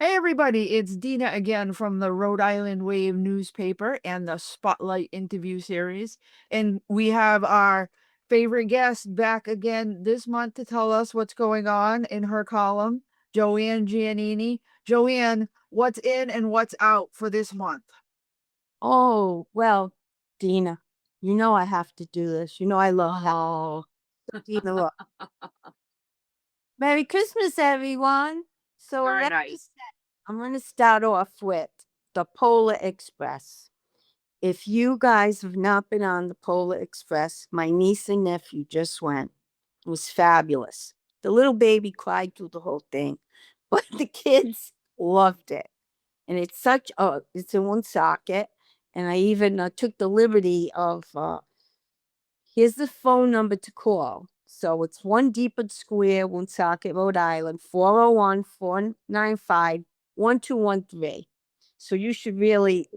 Hey everybody, it's Deana again from the Rhode Island Wave newspaper and the Spotlight interview series. And we have our favorite guest back again this month to tell us what's going on in her column, Joanne Giannini. Joanne, what's in and what's out for this month? Oh, well, Deana, you know I have to do this. You know I love how. Oh, Deana, look. Merry Christmas, everyone. So very let's nice. just say, I'm going to start off with the Polar Express. If you guys have not been on the Polar Express, my niece and nephew just went. It was fabulous. The little baby cried through the whole thing, but the kids loved it. And it's in Woonsocket. And I even took the liberty of, here's the phone number to call. So it's 1 Depot Square, Woonsocket, Rhode Island, 401-495-1213. So you should really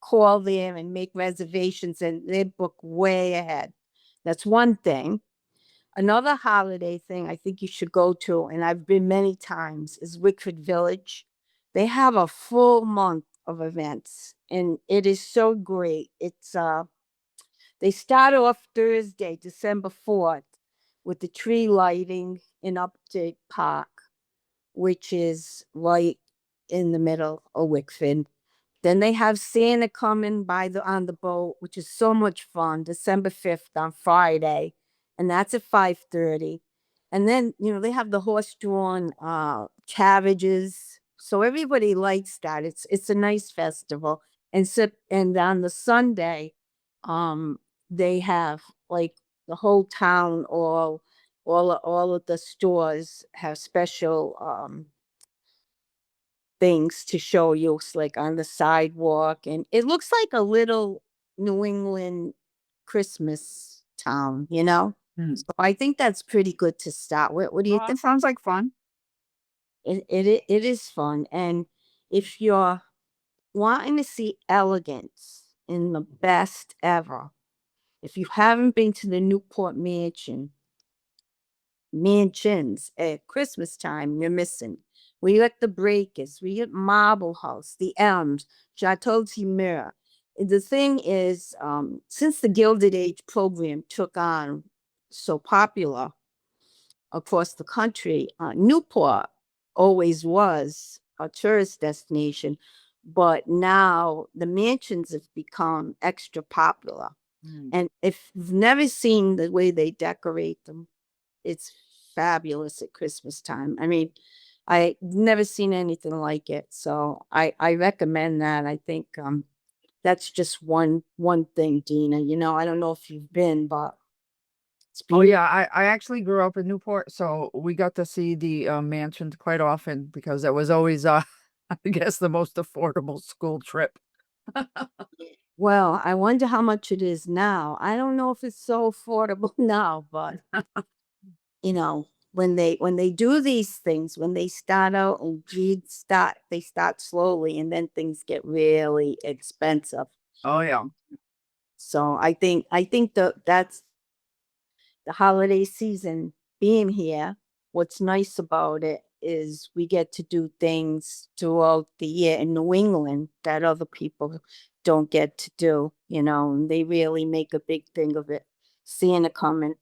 call there and make reservations, and they book way ahead. That's one thing. Another holiday thing I think you should go to, and I've been many times, is Wickford Village. They have a full month of events, and it is so great. They start off Thursday, December 4th, with the tree lighting in Update Park, which is right in the middle of Wickford. Then they have Santa coming by on the boat, which is so much fun, December 5th on Friday, and that's at 5:30. And then, they have the horse-drawn carriages. So everybody likes that. It's a nice festival. And on the Sunday, um, they have like the whole town, all of the stores have special things to show you, like on the sidewalk, and it looks like a little New England Christmas town. Hmm. So I think that's pretty good to start with. What do you Oh, that think? sounds like fun. It is fun, and if you're wanting to see elegance in the best ever, if you haven't been to the Newport mansions at Christmas time, you're missing. We got the Breakers, we got Marble House, the Elms, Chateau Timur. The thing is, since the Gilded Age program took on so popular across the country, Newport always was a tourist destination, but now the mansions have become extra popular. Hmm. And if you've never seen the way they decorate them, it's fabulous at Christmas time. I mean, I've never seen anything like it. So I recommend that. I think that's just one thing, Deana. I don't know if you've been, but it's Oh beautiful. yeah, I actually grew up in Newport, so we got to see the mansions quite often because it was always I guess the most affordable school trip. Well, I wonder how much it is now. I don't know if it's so affordable now, but when they do these things, when they start out, oh gee, they start slowly, and then things get really expensive. Oh yeah. So I think that's the holiday season being here. What's nice about it is we get to do things throughout the year in New England that other people don't get to do, and they really make a big thing of it. Santa coming.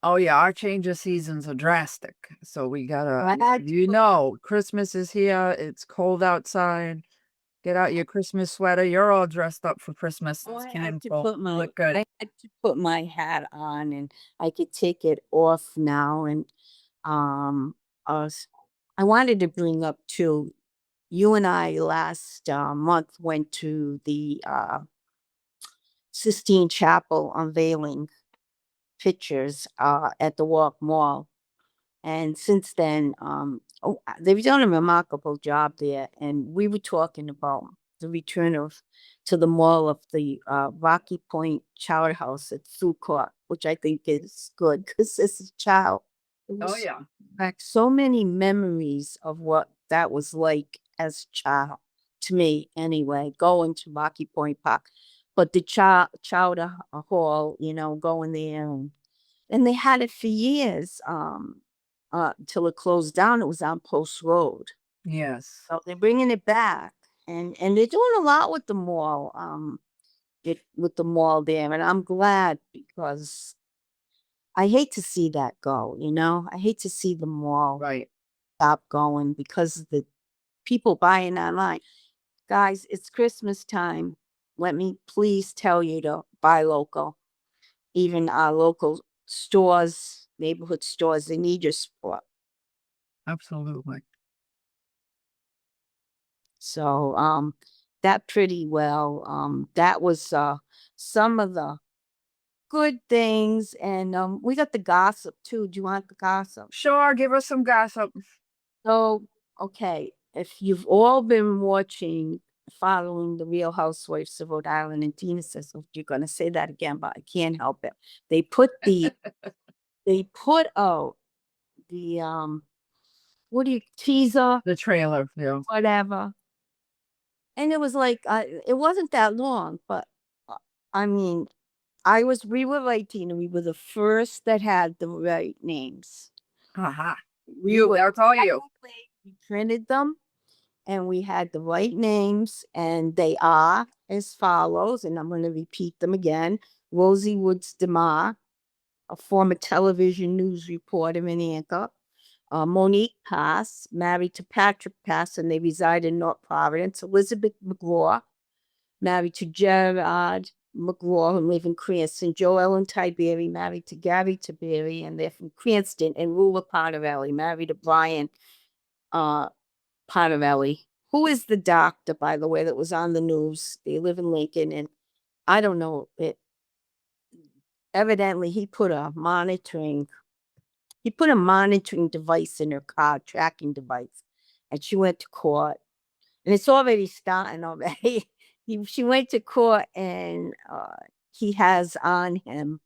Oh yeah, our change of seasons are drastic. So we gotta, I had to put Christmas is here. It's cold outside. Get out your Christmas sweater. You're all dressed up for Christmas. Oh, It's I had to canceled. put You my look good. I had to put my hat on, and I could take it off now. And um us I wanted to bring up too, you and I last month went to the Sistine Chapel unveiling pictures at the Warwick Mall. And since then, they've done a remarkable job there. And we were talking about the return to the mall of the Rocky Point Chowder House at Food Court, which I think is good because as a child, it Oh was yeah. back so many memories of what that was like as a child, to me anyway, going to Rocky Point Park. But the Chowder Hall, going there, and they had it for years, till it closed down. It was on Post Road. Yes. So they're bringing it back, and they're doing a lot with the mall. With the mall there, and I'm glad because I hate to see that go. I hate to see the mall Right. stop going because of the people buying online. Guys, it's Christmas time. Let me please tell you to buy local. Even our local stores, neighborhood stores, they need your support. Absolutely. So that pretty well. That was some of the good things. And we got the gossip too. Do you want the gossip? Sure, give us some gossip. So, okay, if you've all been following the Real Housewives of Rhode Island, and Tina says, "Oh, you're gonna say that again," but I can't help it. They put out the what do you teaser, The trailer, yeah. whatever. And it was like it wasn't that long, but I mean, we were right, Tina. We were the first that had the right names. Haha. We were That's all you. we printed them and we had the right names, and they are as follows, and I'm going to repeat them again. Rosie Woods DeMar, a former television news reporter and anchor. Monique Pass, married to Patrick Pass, and they reside in North Providence. Elizabeth McGraw, married to Gerard McGraw, who live in Cranston. Joel and Tiberi, married to Gary Tiberi, and they're from Cranston. And Lula Pontarelli, married to Brian Pontarelli, who is the doctor, by the way, that was on the news. They live in Lincoln, and I don't know it. Evidently, he put a monitoring device in her car, tracking device, and she went to court. And it's already starting already. She went to court, and he has on him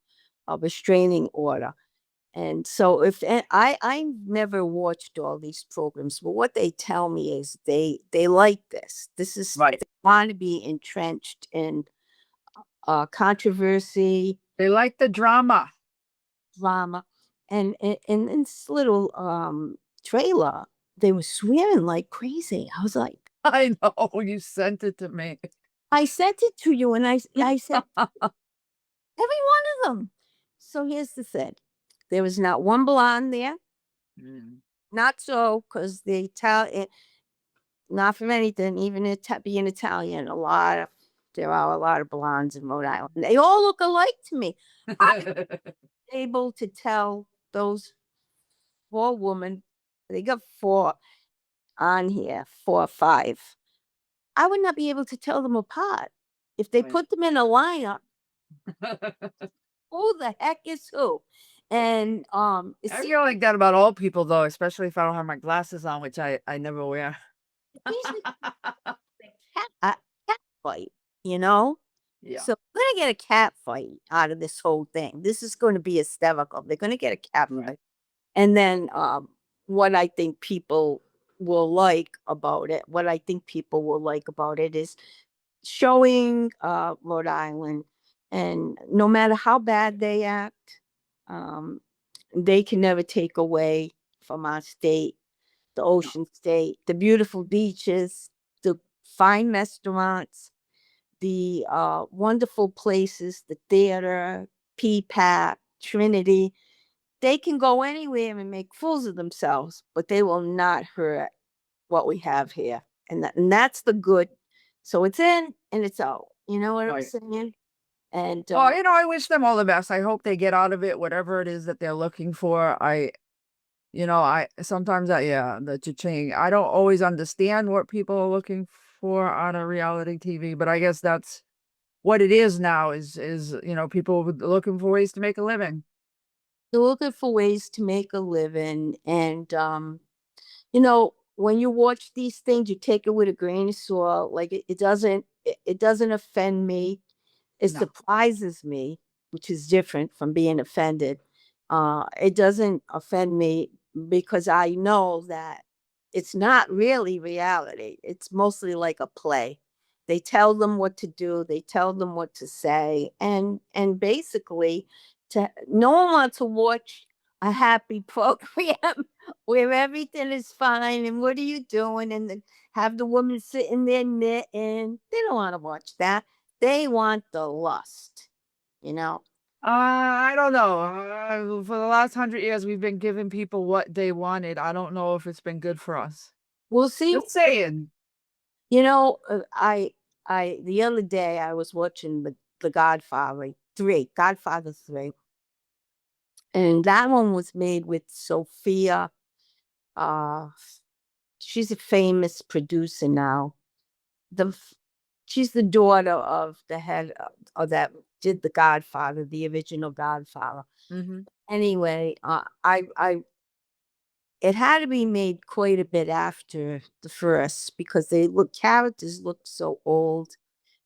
a restraining order. And so I never watched all these programs, but what they tell me is they like this. This is Right. They want to be entrenched in controversy, They like the drama. drama, and in this little trailer, they were swearing like crazy. I was like, I know, you sent it to me. I sent it to you, and I said every one of them. So here's the thing: there was not one blonde there. Mm. Not so, because the Italian, not from anything, even being Italian, there are a lot of blondes in Rhode Island. They all look alike to me. I'm able to tell those four women, they got four on here, 4 or 5. I would not be able to tell them apart. If they Right. put them in a lineup, who the heck is who? And I feel like that about all people, though, especially if I don't have my glasses on, which I never wear. cat fight, you know? Yeah. So we're gonna get a cat fight out of this whole thing. This is going to be hysterical. They're gonna get a cat Right. fight. And then what I think people will like about it is showing Rhode Island, and no matter how bad they act, um, they can never take away from our state, the ocean state, the beautiful beaches, the fine restaurants, the wonderful places, the theater, PPAC, Trinity. They can go anywhere and make fools of themselves, but they will not hurt what we have here. And that's the good. So it's in and it's out. You know what I'm Right. saying? And Oh, I wish them all the best. I hope they get out of it, whatever it is that they're looking for. I sometimes the cha-ching. I don't always understand what people are looking for on a reality TV, but I guess that's what it is now is people looking for ways to make a living. they're looking for ways to make a living. And when you watch these things, you take it with a grain of salt. Like it doesn't offend me. It No. surprises me, which is different from being offended. It doesn't offend me because I know that it's not really reality. It's mostly like a play. They tell them what to do, they tell them what to say, and basically no one wants to watch a happy program where everything is fine and what are you doing? And then have the woman sitting there knitting. They don't want to watch that. They want the lust, you know. I don't know. For the last 100 years, we've been giving people what they wanted. I don't know if it's been good for us. We'll see. Just saying. You know, the other day I was watching the Godfather 3, and that one was made with Sophia. Uh, she's a famous producer now. She's the daughter of the head of that did the Godfather, the original Godfather. Mm-hmm. Anyway, I it had to be made quite a bit after the first because characters look so old,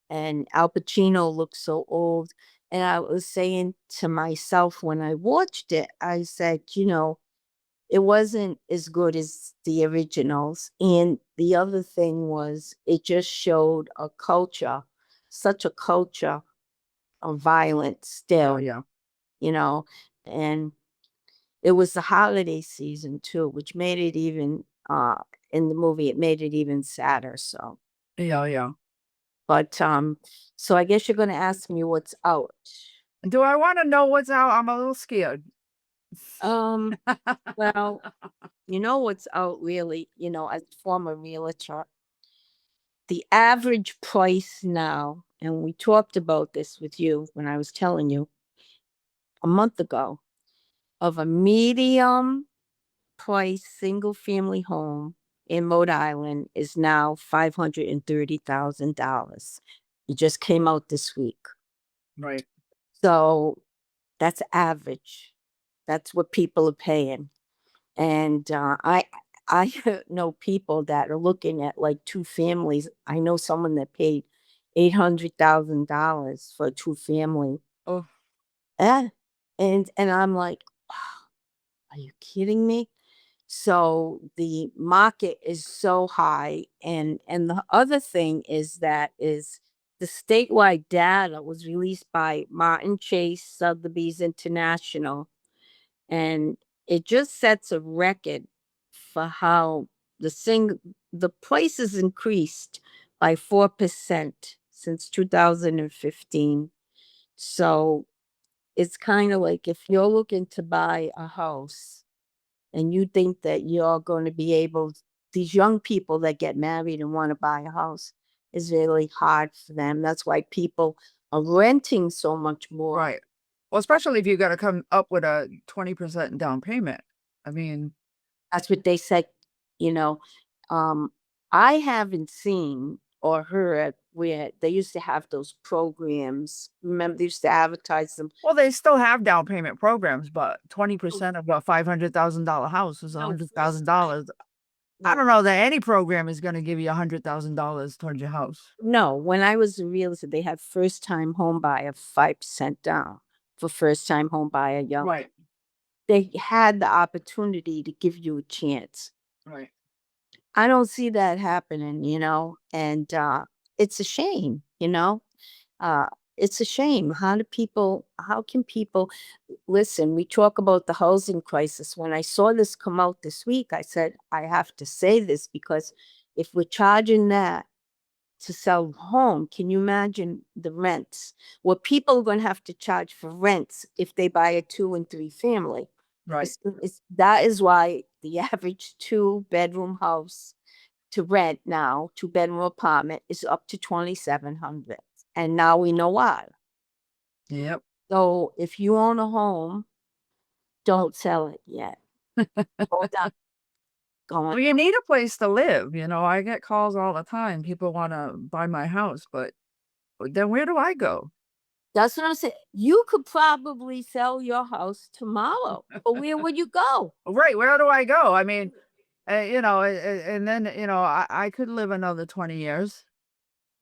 and Al Pacino looks so old. And I was saying to myself when I watched it, I said, it wasn't as good as the originals. And the other thing was, it just showed a culture, such a culture of violence still, Yeah. and it was the holiday season too, which made it even, in the movie, it made it even sadder. So, Yeah. but, so I guess you're going to ask me what's out. Do I want to know what's out? I'm a little scared. Well, you know what's out really, as a former realtor, the average price now, and we talked about this with you when I was telling you a month ago, of a medium price single family home in Rhode Island is now $530,000. It just came out this week. Right. So that's average. That's what people are paying. And I know people that are looking at like two families. I know someone that paid $800,000 for a two family. Oh, And I'm like, are you kidding me? So the market is so high, and the other thing is the statewide data was released by Martin Chase Sotheby's International, and it just sets a record for how the prices increased by 4% since 2015. So it's kind of like if you're looking to buy a house and you think that you're going to be able, these young people that get married and want to buy a house, is really hard for them. That's why people are renting so much more. right. Well, especially if you got to come up with a 20% down payment. I mean, That's what they said, you know. I haven't seen or heard where they used to have those programs. Remember, they used to advertise them. well, they still have down payment programs, but 20% of a $500,000 house is $100,000. I don't know that any program is going to give you $100,000 towards your house. No, when I was a realtor, they had first time home buyer 5% down for first time home buyer young. Right. They had the opportunity to give you a chance. Right. I don't see that happening, and it's a shame, it's a shame. How can people listen? We talk about the housing crisis. When I saw this come out this week, I said, I have to say this because if we're charging that to sell home, can you imagine the rents? What people are going to have to charge for rents if they buy a 2 and 3 family. Right. That is why the average 2-bedroom house to rent now, 2-bedroom apartment, is up to $2,700. And now we know why. Yep. So if you own a home, don't sell it yet. Hold on. Well, you need a place to live. I get calls all the time. People want to buy my house, but then where do I go? That's what I'm saying. You could probably sell your house tomorrow, but where would you go? Right. Where do I go? I mean, and then, I could live another 20 years.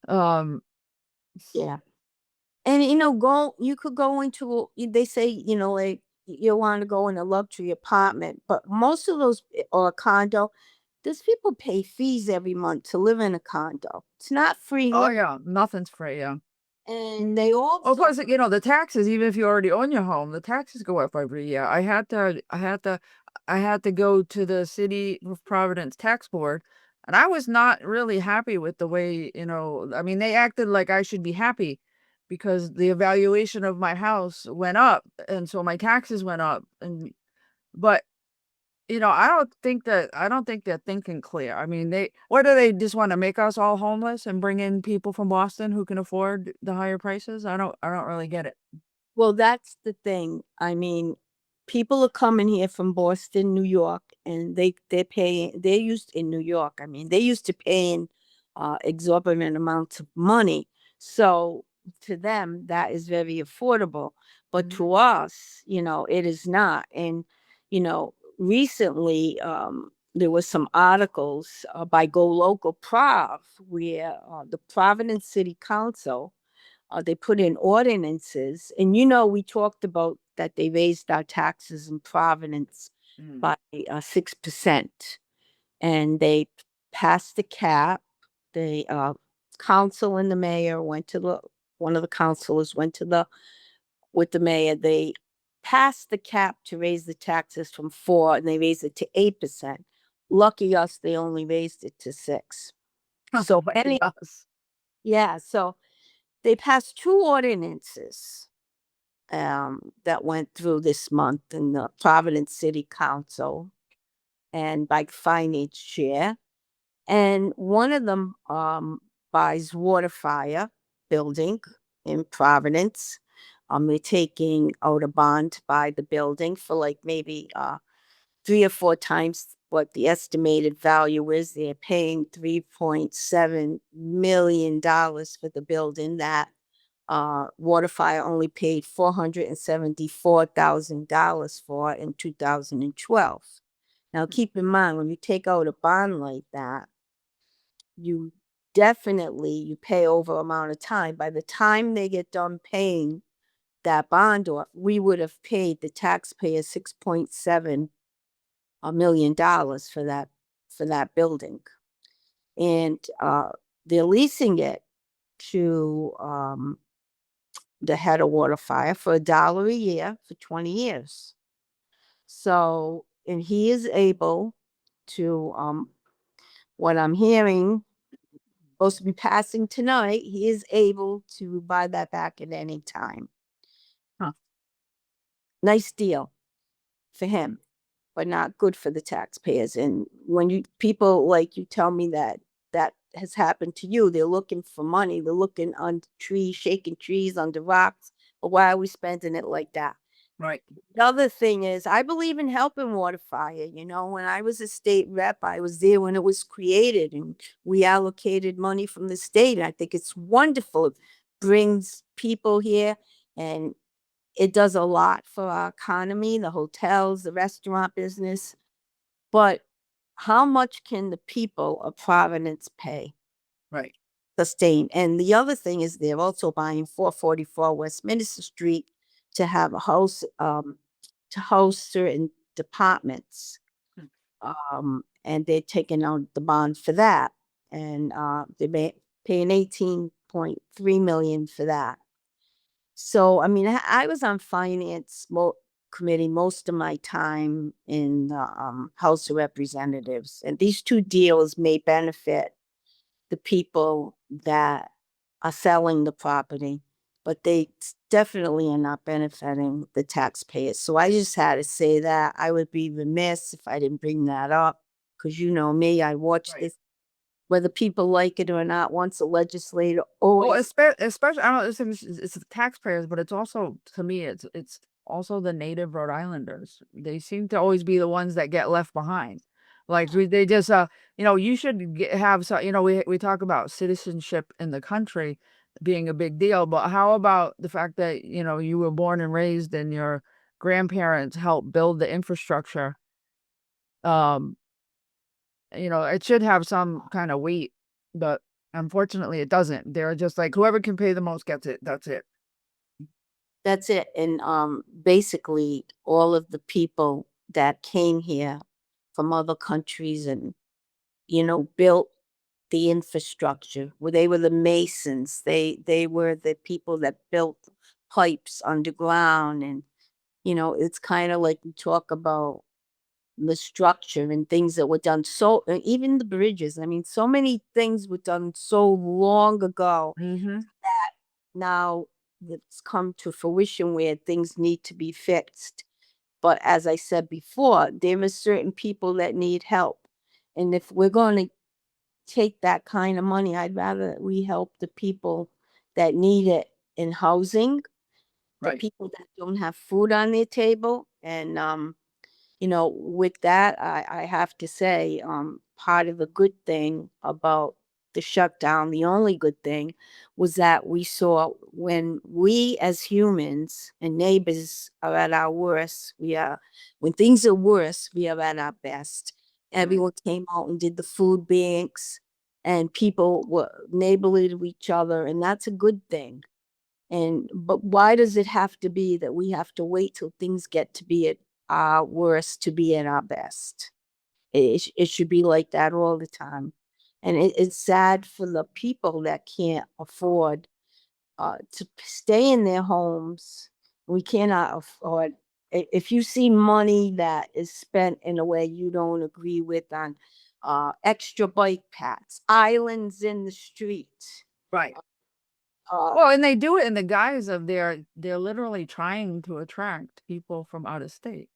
Yeah. And you could go into, they say, like you want to go in a luxury apartment, but most of those, or a condo, those people pay fees every month to live in a condo. It's not free. Oh, yeah. Nothing's free. Yeah. And they also. Of course, the taxes, even if you already own your home, the taxes go up every year. I had to go to the city of Providence tax board, and I was not really happy with the way, I mean, they acted like I should be happy because the evaluation of my house went up, and so my taxes went up. But I don't think they're thinking clear. I mean, what do they just want to make us all homeless and bring in people from Boston who can afford the higher prices? I don't really get it. Well, that's the thing. I mean, people are coming here from Boston, New York, and they're used in New York. I mean, they're used to paying exorbitant amounts of money. So to them, that is very affordable. But to us, it is not. And, recently, there was some articles by Go Local Prov where the Providence City Council they put in ordinances. And, we talked about that they raised our taxes in Providence by 6%. And they passed the cap. The council and the mayor one of the councilors went with the mayor. They passed the cap to raise the taxes from 4, and they raised it to 8%. Lucky us, they only raised it to 6. So yeah, so they passed 2 ordinances that went through this month in the Providence City Council and by finance chair. And one of them buys WaterFire building in Providence. They're taking out a bond to buy the building for like maybe 3 or 4 times what the estimated value is. They're paying $3.7 million for the building that WaterFire only paid $474,000 for in 2012. Now, keep in mind, when you take out a bond like that, you pay over amount of time. By the time they get done paying that bond off, we would have paid the taxpayers $6.7 million for that building. And they're leasing it to the head of WaterFire for $1 a year for 20 years. So, and he is able to, what I'm hearing, supposed to be passing tonight, he is able to buy that back at any time. Huh. Nice deal for him, but not good for the taxpayers. And when people like you tell me that has happened to you, they're looking for money. They're looking on trees, shaking trees under rocks. But why are we spending it like that? Right. The other thing is, I believe in helping WaterFire. When I was a state rep, I was there when it was created, and we allocated money from the state. I think it's wonderful. It brings people here, and it does a lot for our economy, the hotels, the restaurant business. But how much can the people of Providence pay? Right. Sustain. And the other thing is they're also buying 444 Westminster Street to have a house, to house certain departments. And they're taking out the bond for that. And they're paying $18.3 million for that. So, I mean, I was on finance committee most of my time in the House of Representatives. And these 2 deals may benefit the people that are selling the property, but they definitely are not benefiting the taxpayers. So I just had to say that. I would be remiss if I didn't bring that up, because you know me, I watch this, whether people like it or not. Once a legislator Well, always. especially, I don't know, it's the taxpayers, but it's also, to me, it's also the native Rhode Islanders. They seem to always be the ones that get left behind. Like they just, you should have some, we talk about citizenship in the country being a big deal, but how about the fact that, you were born and raised and your grandparents helped build the infrastructure? It should have some kind of weight, but unfortunately it doesn't. They're just like, whoever can pay the most gets it. That's it. That's it. And basically, all of the people that came here from other countries and, built the infrastructure. Well, they were the masons. They were the people that built pipes underground, and it's kind of like we talk about the structure and things that were done even the bridges. I mean, so many things were done so long ago Mm-hmm. that now it's come to fruition where things need to be fixed. But as I said before, there are certain people that need help. And if we're going to take that kind of money, I'd rather we help the people that need it in housing, the Right. people that don't have food on their table. And with that, I have to say, part of the good thing about the shutdown, the only good thing, was that we saw when we as humans and neighbors are at our worst, when things are worse, we are at our best. Everyone came out and did the food banks, and people were neighborly to each other, and that's a good thing. But why does it have to be that we have to wait till things get to be at our worst to be at our best? It should be like that all the time. And it's sad for the people that can't afford to stay in their homes. We cannot afford. If you see money that is spent in a way you don't agree with on extra bike paths, islands in the street. Right. Uh, Well, and they do it in the guise of they're literally trying to attract people from out of state.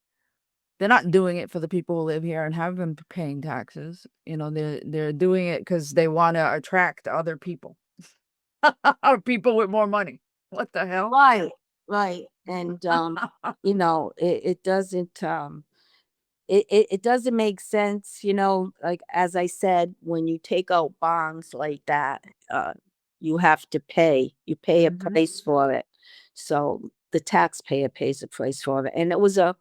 They're not doing it for the people who live here and have been paying taxes. They're doing it because they want to attract other people, or people with more money. What the hell? right. And it doesn't it doesn't make sense, like as I said, when you take out bonds like that, you have to pay. You pay a Mhm. price for it. So the taxpayer pays a price for it. And it was a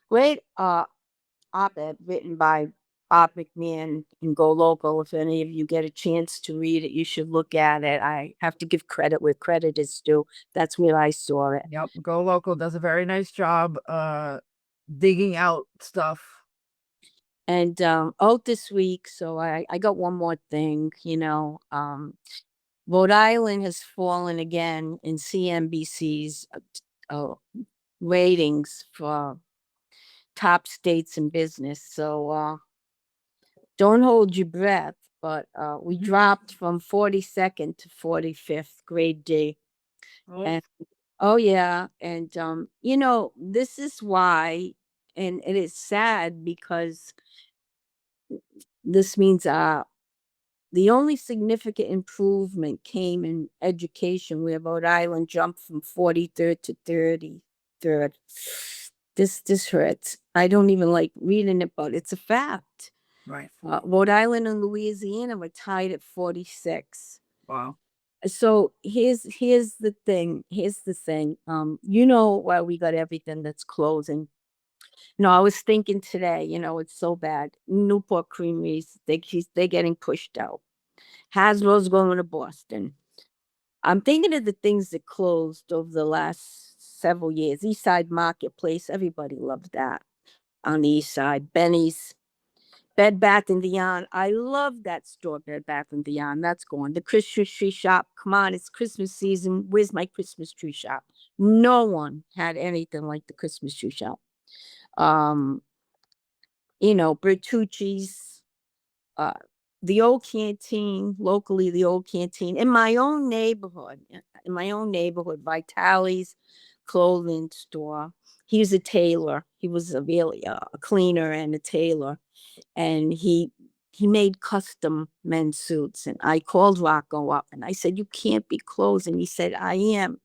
great op-ed written by Bob McMahon in Go Local. If any of you get a chance to read it, you should look at it. I have to give credit where credit is due. That's where I saw it. Yep, Go Local does a very nice job digging out stuff. And out this week, so I got one more thing, Rhode Island has fallen again in CNBC's ratings for top states in business. So don't hold your breath, but we dropped from 42nd to 45th, grade D. Oh. And oh yeah, and this is why, and it is sad because this means the only significant improvement came in education, where Rhode Island jumped from 43rd to 33rd. This hurts. I don't even like reading it, but it's a fact. Right. Rhode Island and Louisiana were tied at 46. Wow. So here's the thing. Here's the thing. Why we got everything that's closing. No, I was thinking today, it's so bad. Newport Creameries, they're getting pushed out. Hasbro's going to Boston. I'm thinking of the things that closed over the last several years. East Side Marketplace, everybody loved that on the East Side. Benny's, Bed Bath and Beyond. I love that store, Bed Bath and Beyond. That's gone. The Christmas tree shop. Come on, it's Christmas season. Where's my Christmas tree shop? No one had anything like the Christmas tree shop. Bertucci's, uh, the old canteen, locally, the old canteen in my own neighborhood, Vitali's clothing store. He was a tailor. He was a really a cleaner and a tailor, and he made custom men's suits. And I called Rocco up and I said, "You can't be closed." And he said, "I am."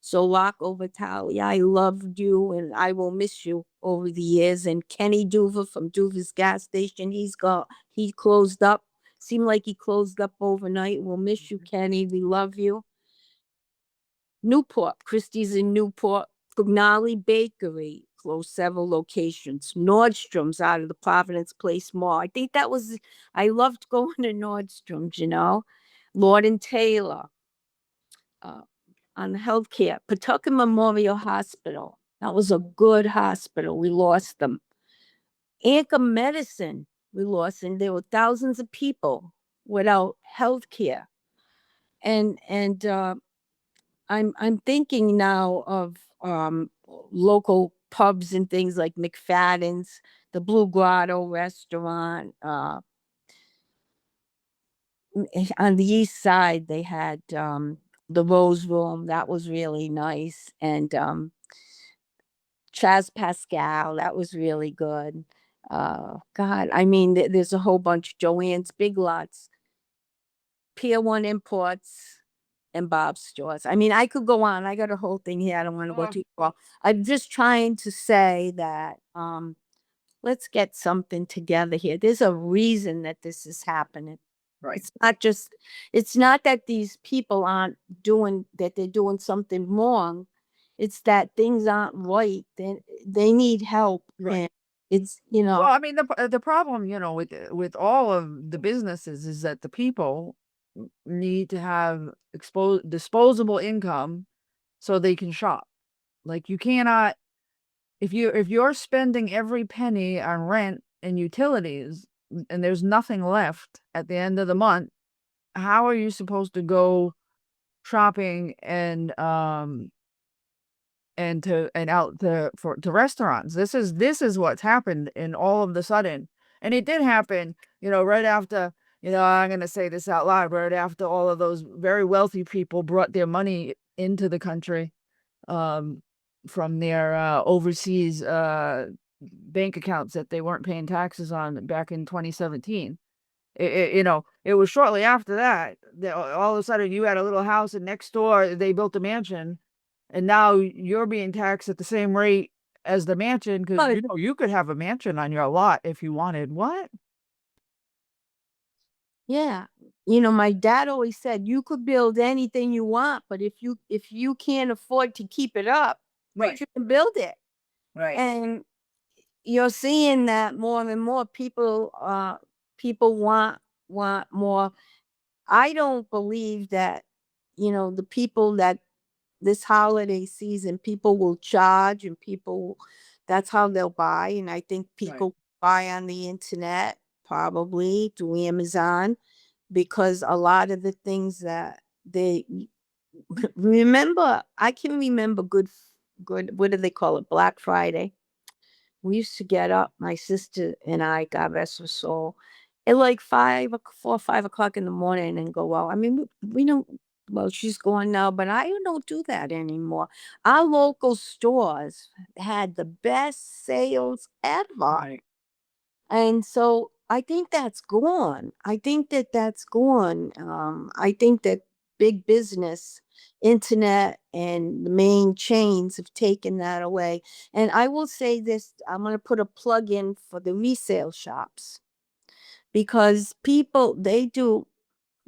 So Rocco Vitale, I loved you and I will miss you over the years. And Kenny Duva from Duva's gas station, he closed up. Seemed like he closed up overnight. We'll miss you, Kenny. We love you. Newport, Christie's in Newport, Pugnali Bakery closed several locations. Nordstrom's out of the Providence Place Mall. I loved going to Nordstrom's, Lord and Taylor, on the healthcare. Pawtucket Memorial Hospital. That was a good hospital. We lost them. Anchor Medicine, we lost, and there were thousands of people without health care. And I'm thinking now of local pubs and things like McFadden's, the Blue Grotto restaurant. On the east side, they had the Rose Room. That was really nice. And Chaz Pascal, that was really good. God, I mean, there's a whole bunch. Joanne's Big Lots, Pier 1 Imports, and Bob's Stores. I mean, I could go on. I got a whole thing here. I don't want to go too far. I'm just trying to say that let's get something together here. There's a reason that this is happening. Right. It's not that these people aren't doing, that they're doing something wrong. It's that things aren't right. They need help. Right. And it's, you know. Well, I mean, the problem, with all of the businesses is that the people need to have disposable income so they can shop. Like, you cannot, if you're spending every penny on rent and utilities and there's nothing left at the end of the month, how are you supposed to go shopping and out to restaurants? This is what's happened in all of the sudden. And it did happen, right after, I'm going to say this out loud, right after all of those very wealthy people brought their money into the country from their overseas bank accounts that they weren't paying taxes on back in 2017. It was shortly after that all of a sudden you had a little house and next door they built a mansion, and now you're being taxed at the same rate as the mansion, because you could have a mansion on your lot if you wanted. What? Yeah. My dad always said you could build anything you want, but if you can't afford to keep it up, Right. you can build it. Right. And you're seeing that more and more people want more. I don't believe that, the people that this holiday season, people will charge and that's how they'll buy. And I think people buy on the internet, probably through Amazon, because a lot of the things that they I can remember good, what do they call it? Black Friday. We used to get up, my sister and I, God rest her soul, at like 4 or 5 o'clock in the morning and go out. I mean, we don't, well, she's gone now, but I don't do that anymore. Our local stores had the best sales ever. Right. And so I think that's gone. I think that's gone. I think that big business, internet, and the main chains have taken that away. And I will say this, I'm going to put a plug in for the resale shops, because people, they do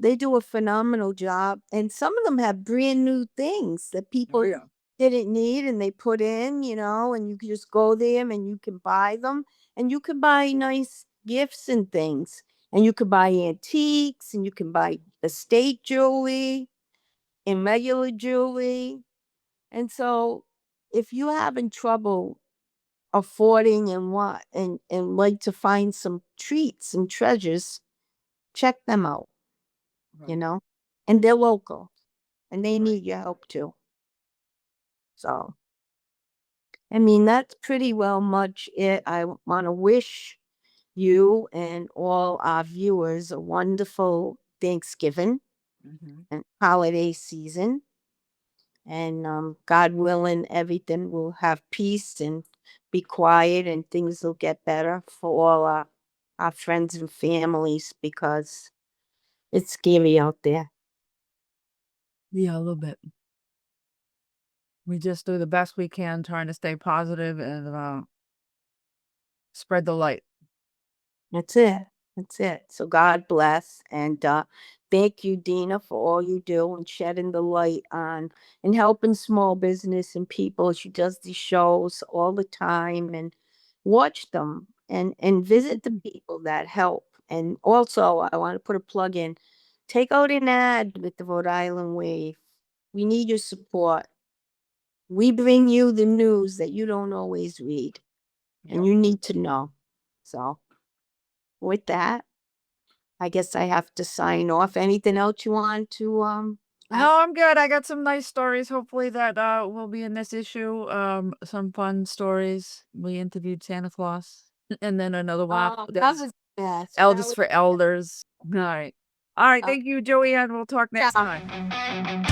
a phenomenal job, and some of them have brand new things that people didn't need and they put in, and you can just go there and you can buy them, and you can buy nice gifts and things, and you can buy antiques, and you can buy estate jewelry and regular jewelry. And so if you're having trouble affording and like to find some treats and treasures, check them out, Right. and they're local and they need your help too. So, I mean, that's pretty well much it. I want to wish you and all our viewers a wonderful Thanksgiving and holiday season. And God willing, everything will have peace and be quiet, and things will get better for all our friends and families, because it's scary out there. Yeah, a little bit. We just do the best we can trying to stay positive and spread the light. That's it. That's it. So God bless. And thank you, Deana, for all you do and shedding the light on and helping small business and people. She does these shows all the time, and watch them and visit the people that help. And also, I want to put a plug in. Take out an ad with the Rhode Island Wave. We need your support. We bring you the news that you don't always read, and you need to know. So, with that, I guess I have to sign off. Anything else you want to No, I'm good. I got some nice stories. Hopefully that will be in this issue. Some fun stories. We interviewed Santa Claus, and then another one. that That's was best. Elders for Elders. All right. All right. Thank you, Joanne. We'll talk next Yeah. time.